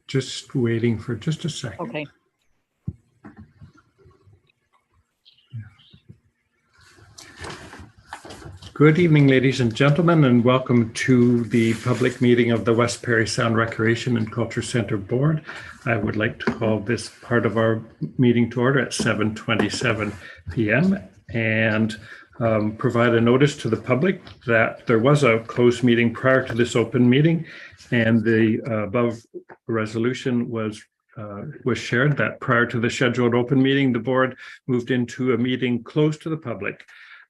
Just waiting for just a second. Okay. Good evening, ladies and gentlemen, and welcome to the public meeting of the West Parry Sound Recreation and Culture Center Board. I would like to call this part of our meeting to order at 7:27 p.m. and provide a notice to the public that there was a closed meeting prior to this open meeting, and the above resolution was shared that prior to the scheduled open meeting, the board moved into a meeting closed to the public.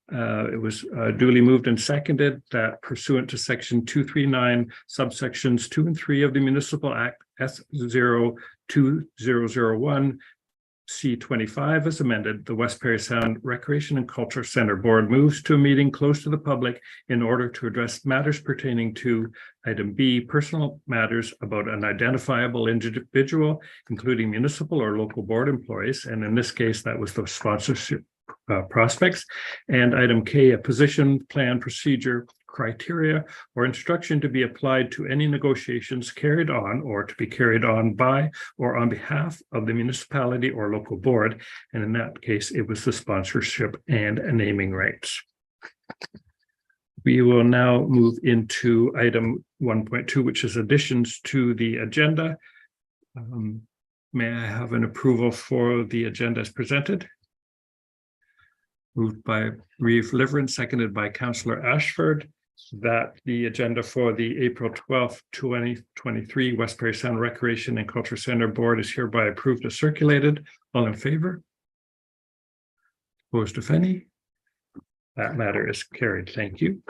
It was duly moved and seconded that pursuant to section 239 subsections 2 and 3 of the Municipal Act S02001 C25 as amended, the West Parry Sound Recreation and Culture Center Board moves to a meeting close to the public in order to address matters pertaining to item B, personal matters about an identifiable individual, including municipal or local board employees. And in this case, that was the sponsorship prospects. And item K, a position, plan, procedure, criteria, or instruction to be applied to any negotiations carried on or to be carried on by or on behalf of the municipality or local board. And in that case, it was the sponsorship and naming rights. We will now move into item 1.2, which is additions to the agenda. May I have an approval for the agenda as presented? Moved by Reeve Liverin, seconded by Councillor Ashford, that the agenda for the April 12th, 2023 West Parry Sound Recreation and Culture Center Board is hereby approved as circulated. All in favor? Opposed, if any? That matter is carried. Thank you.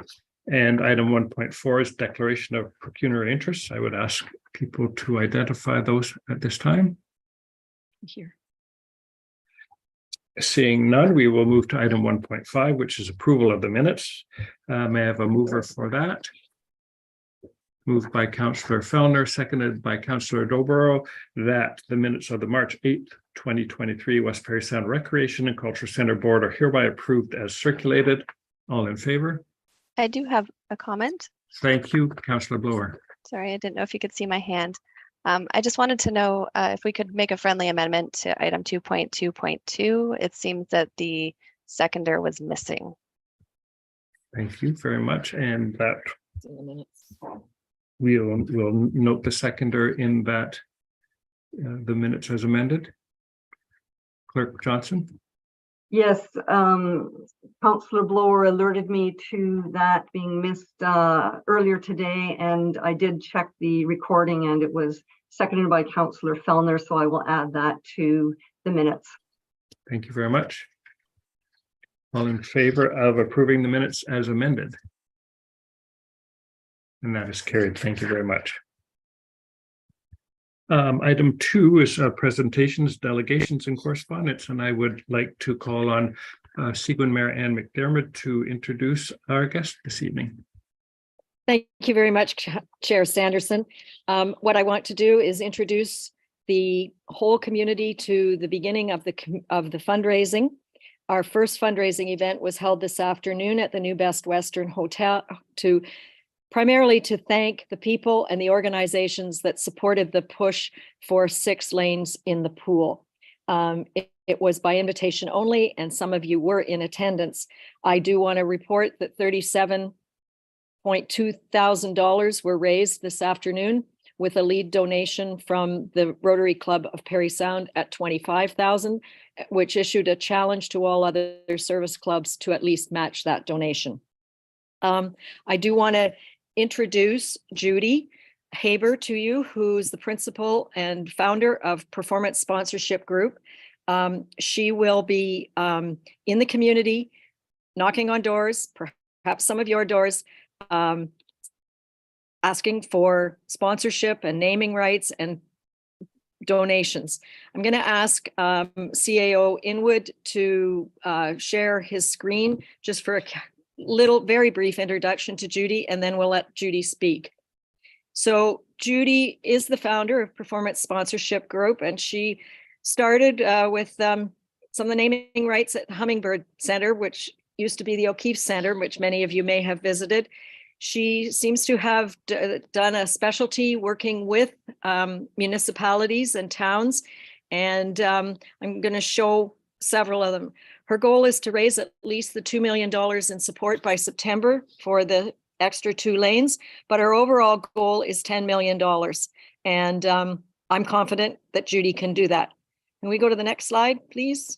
And item 1.4 is declaration of pecuniary interests. I would ask people to identify those at this time. Here. Seeing none, we will move to item 1.5, which is approval of the minutes. May I have a mover for that? Moved by Councillor Fellner, seconded by Councillor Dobrero, that the minutes of the March 8th, 2023 West Parry Sound Recreation and Culture Center Board are hereby approved as circulated. All in favor? I do have a comment. Thank you, Councillor Blower. Sorry, I didn't know if you could see my hand. I just wanted to know if we could make a friendly amendment to item 2.2.2. It seems that the seconder was missing. Thank you very much. And that In the minutes. we'll note the seconder in that the minutes as amended. Clerk Johnson. Yes, Councillor Blower alerted me to that being missed earlier today, and I did check the recording and it was seconded by Councillor Fellner, so I will add that to the minutes. Thank you very much. All in favor of approving the minutes as amended? And that is carried. Thank you very much. Item 2 is presentations, delegations, and correspondence, and I would like to call on Seguin Mayor Ann McDermott to introduce our guest this evening. Thank you very much, Chair Sanderson. What I want to do is introduce the whole community to the beginning of the fundraising. Our first fundraising event was held this afternoon at the New Best Western Hotel primarily to thank the people and the organizations that supported the push for 6 lanes in the pool. It was by invitation only, and some of you were in attendance. I do want to report that $37.2 thousand were raised this afternoon, with a lead donation from the Rotary Club of Parry Sound at $25,000, which issued a challenge to all other service clubs to at least match that donation. I do want to introduce Judy Haber to you, who's the principal and founder of Performance Sponsorship Group. She will be in the community, knocking on doors, perhaps some of your doors, asking for sponsorship and naming rights and donations. I'm going to ask CAO Inwood to share his screen just for a very brief introduction to Judy, and then we'll let Judy speak. So Judy is the founder of Performance Sponsorship Group, and she started with some of the naming rights at Hummingbird Center, which used to be the O'Keefe Center, which many of you may have visited. She seems to have done a specialty working with municipalities and towns. And I'm going to show several of them. Her goal is to raise at least the $2 million in support by September for the extra 2 lanes, but her overall goal is $10 million. And I'm confident that Judy can do that. Can we go to the next slide, please?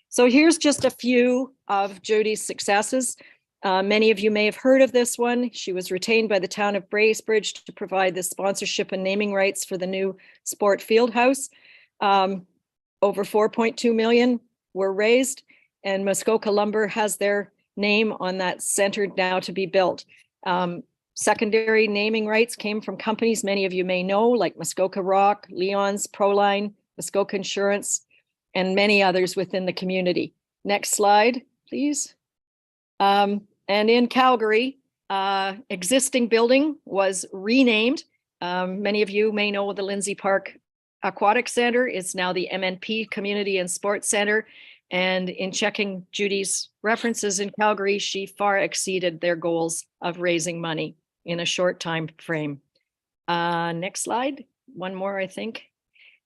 So here's just a few of Judy's successes. Many of you may have heard of this one. She was retained by the town of Bracebridge to provide the sponsorship and naming rights for the new sport field house. Over 4.2 million were raised, and Muskoka Lumber has their name on that center now to be built. Secondary naming rights came from companies many of you may know, like Muskoka Rock, Leon's, Proline, Muskoka Insurance, and many others within the community. Next slide, please. And in Calgary, existing building was renamed. Many of you may know the Lindsay Park Aquatic Center is now the MNP Community and Sports Center. And in checking Judy's references in Calgary, she far exceeded their goals of raising money in a short time frame. Next slide, one more, I think.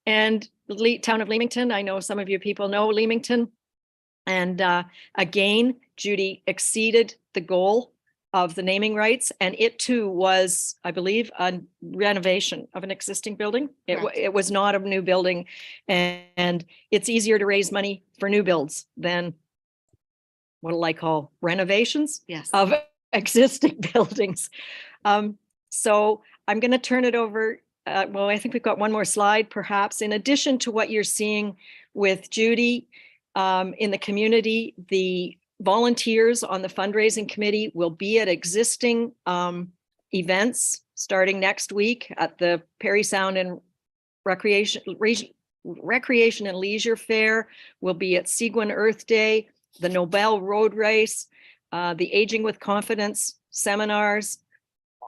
And the town of Leamington, I know some of you people know Leamington. And again, Judy exceeded the goal of the naming rights, and it too was, I believe, a renovation of an existing building. It was not a new building, and it's easier to raise money for new builds than what'll I call renovations of existing buildings. So I'm going to turn it over. Well, I think we've got one more slide, perhaps. In addition to what you're seeing with Judy in the community, the volunteers on the fundraising committee will be at existing events starting next week at the Parry Sound and Recreation and Leisure Fair. We'll be at Seguin Earth Day, the Nobel Road Race, the Aging with Confidence seminars.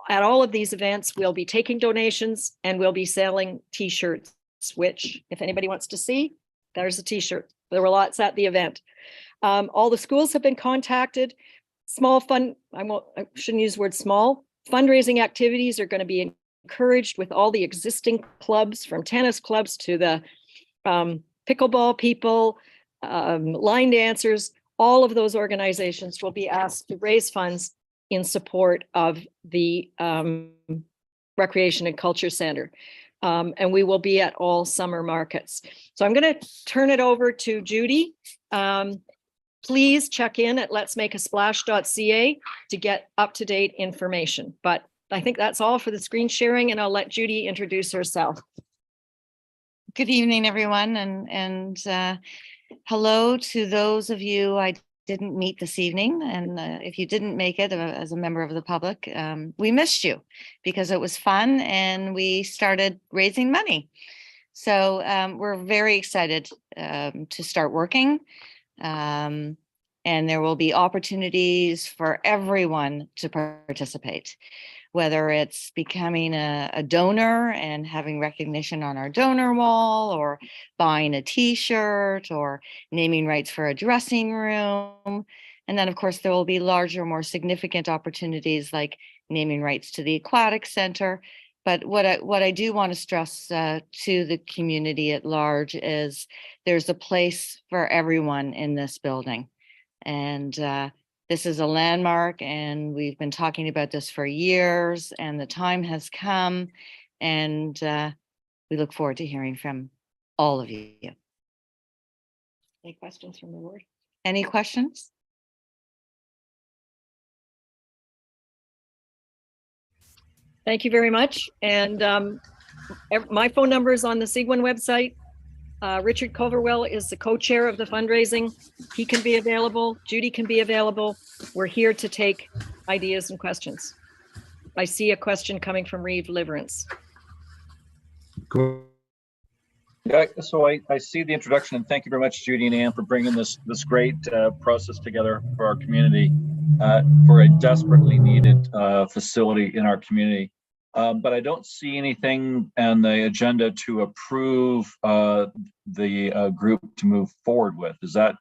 At all of these events, we'll be taking donations and we'll be selling t-shirts, which if anybody wants to see, there's a t-shirt. There were lots at the event. All the schools have been contacted. Small fund, I shouldn't use the word small. Fundraising activities are going to be encouraged with all the existing clubs, from tennis clubs to the pickleball people, line dancers. All of those organizations will be asked to raise funds in support of the Recreation and Culture Center. And we will be at all summer markets. So I'm going to turn it over to Judy. Please check in at letsmakeasplash.ca to get up-to-date information. But I think that's all for the screen sharing, and I'll let Judy introduce herself. Good evening, everyone, and hello to those of you I didn't meet this evening. And if you didn't make it as a member of the public, we missed you because it was fun and we started raising money. So we're very excited to start working. And there will be opportunities for everyone to participate, whether it's becoming a donor and having recognition on our donor wall, or buying a t-shirt, or naming rights for a dressing room. And then of course there will be larger, more significant opportunities like naming rights to the aquatic center. But what I do want to stress to the community at large is there's a place for everyone in this building. And this is a landmark, and we've been talking about this for years, and the time has come, and we look forward to hearing from all of you. Any questions from the board? Any questions? Thank you very much. And my phone number is on the Seguin website. Richard Culverwell is the co-chair of the fundraising. He can be available. Judy can be available. We're here to take ideas and questions. I see a question coming from Reeve Liverance. Go. Yeah, so I see the introduction, and thank you very much, Judy and Ann, for bringing this great process together for our community, for a desperately needed facility in our community. But I don't see anything on the agenda to approve the group to move forward with. Is that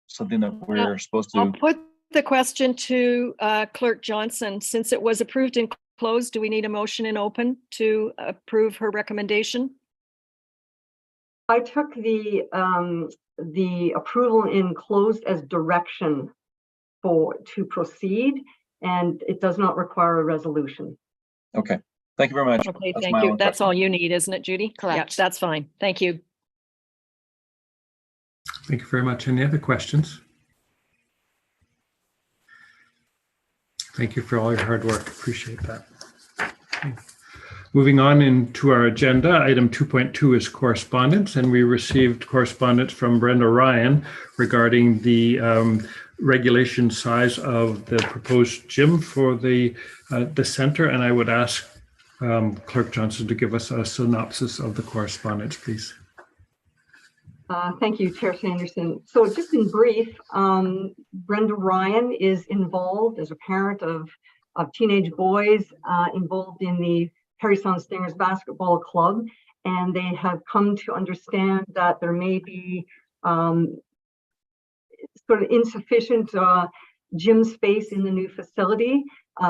something that we're supposed to? I'll put the question to Clerk Johnson. Since it was approved in closed, do we need a motion in open to approve her recommendation? I took the approval in closed as direction to proceed, and it does not require a resolution. Okay, thank you very much. Okay, That's thank my you. only That's question. all you need, isn't it, Judy? Correct. Yep, that's fine. Thank you. Thank you very much. Any other questions? Thank you for all your hard work. Appreciate that. Okay. Moving on into our agenda, item 2.2 is correspondence, and we received correspondence from Brenda Ryan regarding the regulation size of the proposed gym for the center. And I would ask Clerk Johnson to give us a synopsis of the correspondence, please. Thank you, Chair Sanderson. So just in brief, Brenda Ryan is involved as a parent of teenage boys involved in the Parry Sound Stingers basketball club, and they have come to understand that there may be sort of insufficient gym space in the new facility,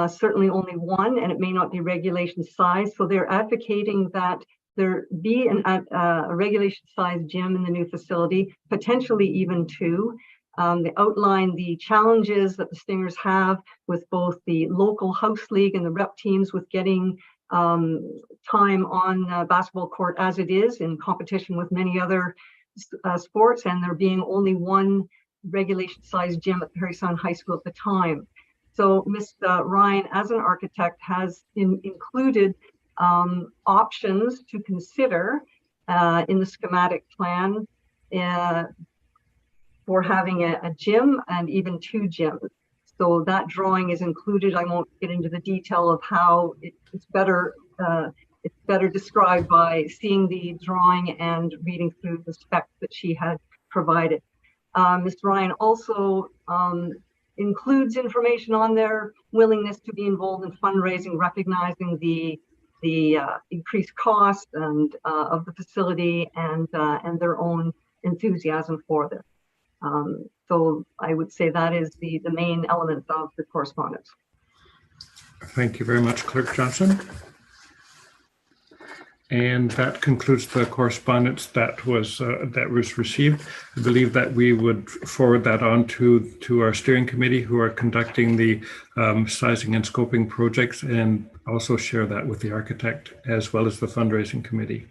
certainly only one, and it may not be regulation size. So they're advocating that there be a regulation size gym in the new facility, potentially even two. They outline the challenges that the Stingers have with both the local house league and the rep teams with getting time on basketball court as it is in competition with many other sports, and there being only one regulation size gym at Parry Sound High School at the time. So Ms. Ryan, as an architect, has included options to consider in the schematic plan for having a gym and even two gyms. So that drawing is included. I won't get into the detail of how it's better described by seeing the drawing and reading through the specs that she had provided. Ms. Ryan also includes information on their willingness to be involved in fundraising, recognizing the increased cost and of the facility and their own enthusiasm for this. So I would say that is the main element of the correspondence. Thank you very much, Clerk Johnson. And that concludes the correspondence that was received. I believe that we would forward that on to our steering committee, who are conducting the sizing and scoping projects, and also share that with the architect as well as the fundraising committee.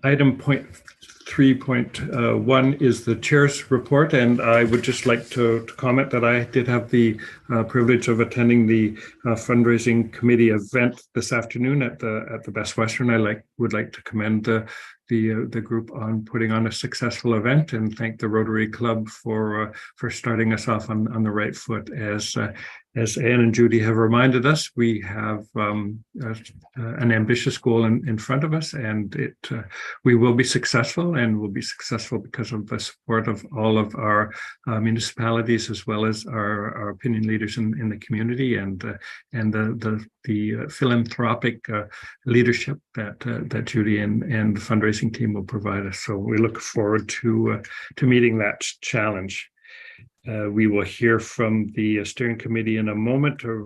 Item 3.1 is the chair's report, and I would just like to comment that I did have the privilege of attending the fundraising committee event this afternoon at the Best Western. I would like to commend the group on putting on a successful event, and thank the Rotary Club for starting us off on the right foot. As Anne and Judy have reminded us, we have an ambitious goal in front of us, and we will be successful, and we'll be successful because of the support of all of our municipalities, as well as our opinion leaders in the community, and the philanthropic leadership that Judy and the fundraising team will provide us. So we look forward to meeting that challenge. We will hear from the steering committee in a moment, or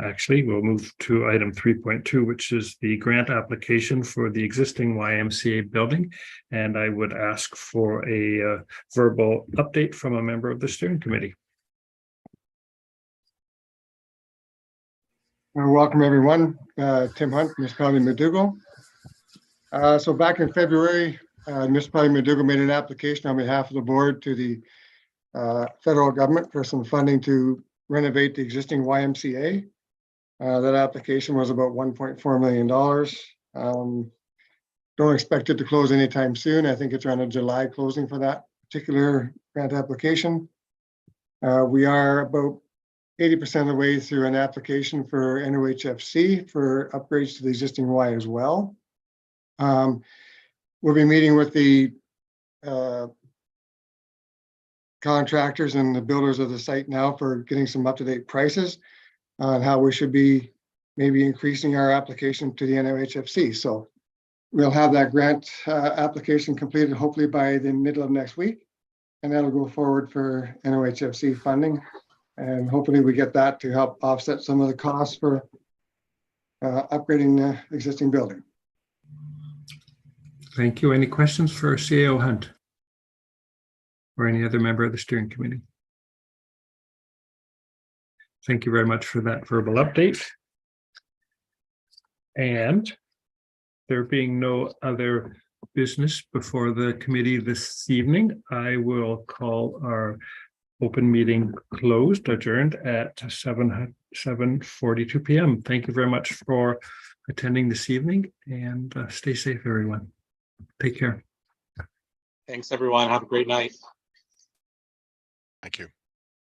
actually we'll move to item 3.2, which is the grant application for the existing YMCA building. And I would ask for a verbal update from a member of the steering committee. Welcome, everyone. Tim Hunt, Municipality of Madougall. So back in February, Municipality of Madougall made an application on behalf of the board to the federal government for some funding to renovate the existing YMCA. That application was about $1.4 million. Don't expect it to close anytime soon. I think it's around a July closing for that particular grant application. We are about 80% of the way through an application for NOHFC for upgrades to the existing Y as well. We'll be meeting with the contractors and the builders of the site now for getting some up-to-date prices on how we should be maybe increasing our application to the NOHFC. So we'll have that grant application completed hopefully by the middle of next week. and that'll go forward for NOHFC funding. And hopefully we get that to help offset some of the costs for upgrading the existing building. Thank you. Any questions for CAO Hunt? Or any other member of the steering committee? Thank you very much for that verbal update. And there being no other business before the committee this evening, I will call our open meeting closed, adjourned at 7:42 p.m. Thank you very much for attending this evening, and stay safe, everyone. Take care. Thanks, everyone. Have a great night. Thank you.